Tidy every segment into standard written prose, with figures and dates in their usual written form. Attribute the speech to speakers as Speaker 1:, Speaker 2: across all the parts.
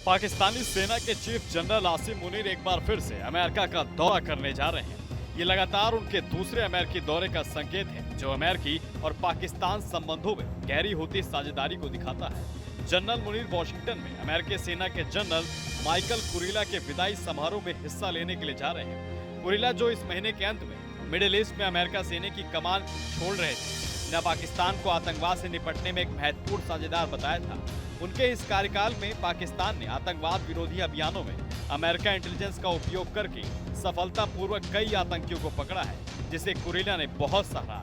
Speaker 1: पाकिस्तानी सेना के chief general Asim Munir एक बार फिर से अमेरिका का दौरा करने जा रहे हैं। ये लगातार उनके दूसरे अमेरिकी दौरे का संकेत है, जो अमेरिकी और पाकिस्तान संबंधों में गहरी होती साझेदारी को दिखाता है। जनरल मुनीर वॉशिंगटन में अमेरिकी सेना के जनरल माइकल कुरीला के विदाई समारोह में हिस्सा लेने के लिए जा रहे हैं। कुरीला, जो इस महीने के अंत में मिडिल ईस्ट में अमेरिका सेना की कमान छोड़ रहे थे, ने पाकिस्तान को आतंकवाद से निपटने में एक महत्वपूर्ण साझेदार बताया था। उनके इस कार्यकाल में पाकिस्तान ने आतंकवाद विरोधी अभियानों में अमेरिका इंटेलिजेंस का उपयोग करके सफलतापूर्वक कई आतंकियों को पकड़ा है, जिसे कुरीला ने बहुत सराहा।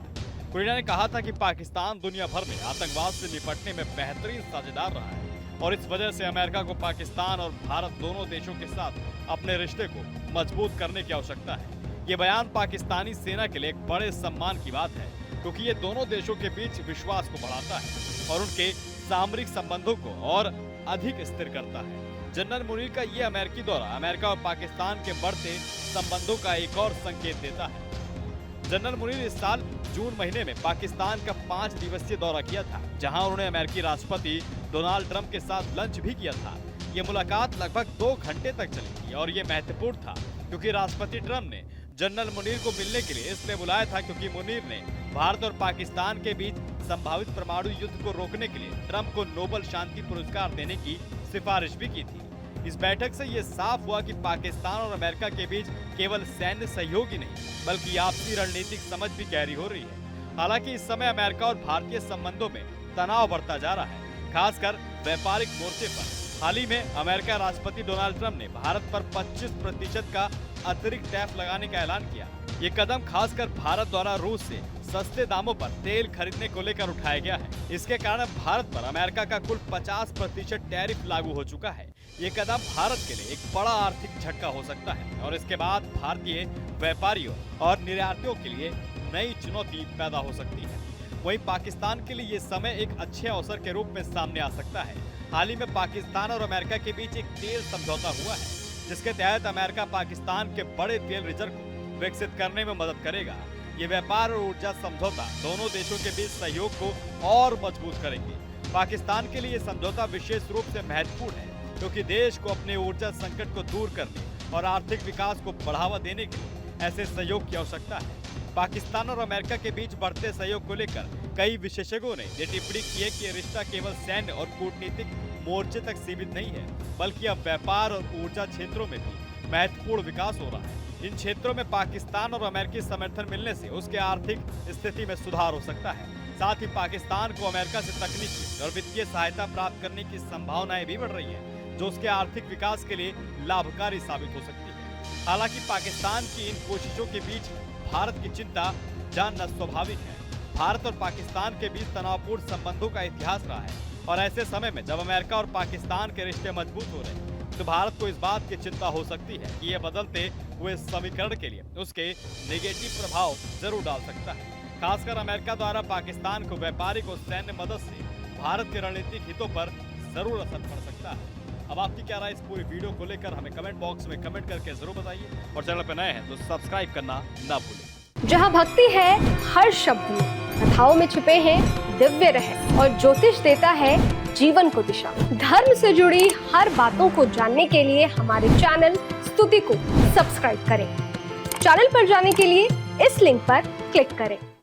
Speaker 1: कुरीला ने कहा था कि पाकिस्तान दुनिया भर में आतंकवाद से निपटने में बेहतरीन साझेदार रहा है और इस वजह से अमेरिका को पाकिस्तान और भारत दोनों देशों के साथ अपने रिश्ते को मजबूत करने की आवश्यकता है। ये बयान पाकिस्तानी सेना के लिए एक बड़े सम्मान की बात है, क्योंकि ये दोनों देशों के बीच विश्वास को बढ़ाता है और उनके सामरिक संबंधों को और अधिक स्थिर करता है। जनरल मुनीर का ये अमेरिकी दौरा अमेरिका और पाकिस्तान के बढ़ते संबंधों का एक और संकेत देता है। जनरल मुनीर इस साल जून महीने में पाकिस्तान का 5 दिवसीय दौरा किया था, जहां उन्होंने अमेरिकी राष्ट्रपति डोनाल्ड ट्रंप के साथ लंच भी किया था। ये मुलाकात लगभग 2 घंटे तक चली थी और ये महत्वपूर्ण था, क्योंकि राष्ट्रपति ट्रंप ने जनरल मुनीर को मिलने के लिए इसलिए बुलाया था क्योंकि मुनीर ने भारत और पाकिस्तान के बीच संभावित परमाणु युद्ध को रोकने के लिए ट्रंप को नोबेल शांति पुरस्कार देने की सिफारिश भी की थी। इस बैठक से ये साफ हुआ कि पाकिस्तान और अमेरिका के बीच केवल सैन्य सहयोग ही नहीं, बल्कि आपसी रणनीतिक समझ भी गहरी हो रही है। हालांकि इस समय अमेरिका और भारतीय संबंधों में तनाव बढ़ता जा रहा है, खासकर व्यापारिक मोर्चे पर। हाल ही में अमेरिका राष्ट्रपति डोनाल्ड ट्रंप ने भारत पर 25% का अतिरिक्त टैक्स लगाने का ऐलान किया। ये कदम खासकर भारत द्वारा रूस से सस्ते दामों पर तेल खरीदने को लेकर उठाया गया है। इसके कारण भारत पर अमेरिका का कुल 50% टैरिफ लागू हो चुका है। ये कदम भारत के लिए एक बड़ा आर्थिक झटका हो सकता है और इसके बाद भारतीय व्यापारियों और निर्यातियों के लिए नई चुनौती पैदा हो सकती है। वहीं पाकिस्तान के लिए ये समय एक अच्छे अवसर के रूप में सामने आ सकता है। हाल ही में पाकिस्तान और अमेरिका के बीच एक तेल समझौता हुआ है, जिसके तहत अमेरिका पाकिस्तान के बड़े तेल रिजर्व को विकसित करने में मदद करेगा। ये व्यापार और ऊर्जा समझौता दोनों देशों के बीच सहयोग को और मजबूत करेंगे। पाकिस्तान के लिए समझौता विशेष रूप से महत्वपूर्ण है, क्योंकि देश को अपने ऊर्जा संकट को दूर करने और आर्थिक विकास को बढ़ावा देने के लिए ऐसे सहयोग की आवश्यकता है। पाकिस्तान और अमेरिका के बीच बढ़ते सहयोग को लेकर कई विशेषज्ञों ने ये टिप्पणी की है कि ये रिश्ता केवल सैन्य और कूटनीतिक मोर्चे तक सीमित नहीं है, बल्कि अब व्यापार और ऊर्जा क्षेत्रों में भी महत्वपूर्ण विकास हो रहा है। इन क्षेत्रों में पाकिस्तान और अमेरिकी समर्थन मिलने से उसके आर्थिक स्थिति में सुधार हो सकता है। साथ ही पाकिस्तान को अमेरिका से तकनीकी और वित्तीय सहायता प्राप्त करने की संभावनाएं भी बढ़ रही है, जो उसके आर्थिक विकास के लिए लाभकारी साबित हो सकती है। हालांकि पाकिस्तान की इन कोशिशों के बीच भारत की चिंता जानना स्वाभाविक है। भारत और पाकिस्तान के बीच तनावपूर्ण संबंधों का इतिहास रहा है और ऐसे समय में जब अमेरिका और पाकिस्तान के रिश्ते मजबूत हो रहे हैं, तो भारत को इस बात की चिंता हो सकती है कि यह बदलते हुए समीकरण के लिए उसके नेगेटिव प्रभाव जरूर डाल सकता है। खासकर अमेरिका द्वारा पाकिस्तान को व्यापारिक और सैन्य मदद से भारत के रणनीतिक हितों पर जरूर असर पड़ सकता है। अब आपकी क्या राय इस पूरी वीडियो को लेकर हमें कमेंट बॉक्स में कमेंट करके जरूर बताइए और चैनल पर नए हैं तो सब्सक्राइब करना ना भूलें।
Speaker 2: जहाँ भक्ति है हर शब्द में, कथाओं में छिपे हैं दिव्य रहस्य और ज्योतिष देता है जीवन को दिशा। धर्म से जुड़ी हर बातों को जानने के लिए हमारे चैनल स्तुति को सब्सक्राइब करें। चैनल पर जाने के लिए इस लिंक पर क्लिक करें।